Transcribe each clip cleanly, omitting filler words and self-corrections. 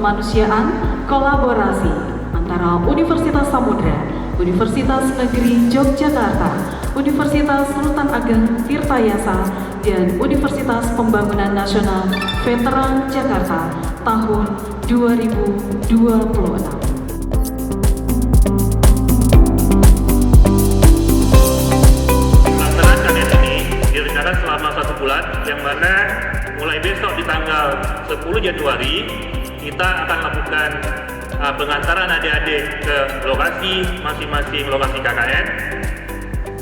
Kemanusiaan kolaborasi antara Universitas Samudra, Universitas Negeri Yogyakarta, Universitas Sultan Ageng Tirtayasa, dan Universitas Pembangunan Nasional Veteran Jakarta tahun 2026. Selama 1 bulan, yang mana mulai besok di tanggal 10 Januari kita akan lakukan pengantaran adik-adik ke lokasi masing-masing lokasi KKN.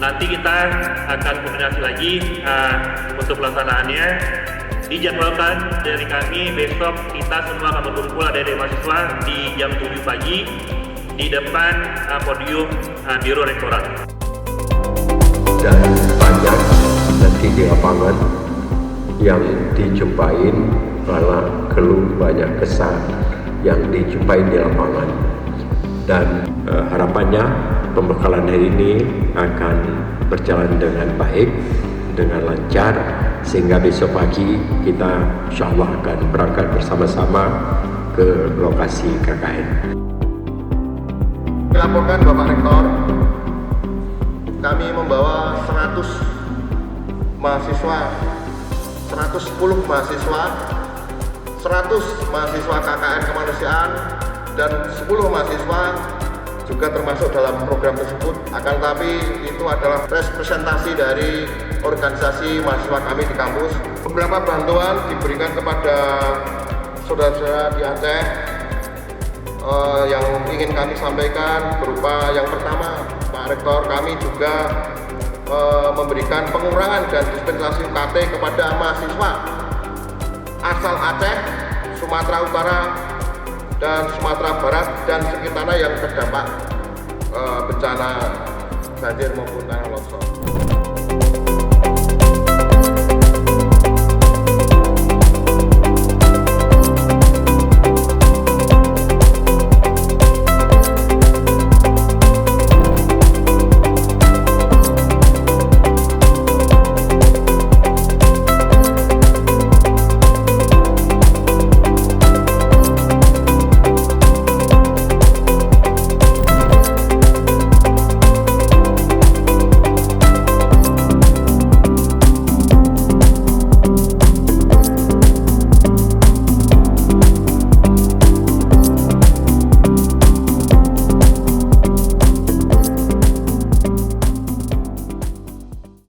Nanti kita akan koordinasi lagi untuk pelaksanaannya. Dijadwalkan dari kami besok kita semua akan berkumpul adik-adik mahasiswa di jam 7 pagi di depan podium Biro Rektorat. Dan banyak nanti di lapangan yang dijumpain, malah keluh banyak kesal yang dijumpain di lapangan. Dan harapannya pembekalan hari ini akan berjalan dengan baik, dengan lancar, sehingga besok pagi kita insya Allah akan berangkat bersama-sama ke lokasi KKN. Dilaporkan Bapak Rektor, kami membawa 100 mahasiswa, 110 mahasiswa, 100 mahasiswa KKN Kemanusiaan, dan 10 mahasiswa juga termasuk dalam program tersebut. Akan tetapi itu adalah representasi dari organisasi mahasiswa kami di kampus. Beberapa bantuan diberikan kepada saudara-saudara di Aceh yang ingin kami sampaikan berupa yang pertama, Pak Rektor, kami juga memberikan pengurangan dan dispensasi UKT kepada mahasiswa asal Aceh, Sumatera Utara, dan Sumatera Barat dan sekitarnya yang terdampak bencana banjir maupun tanah longsor.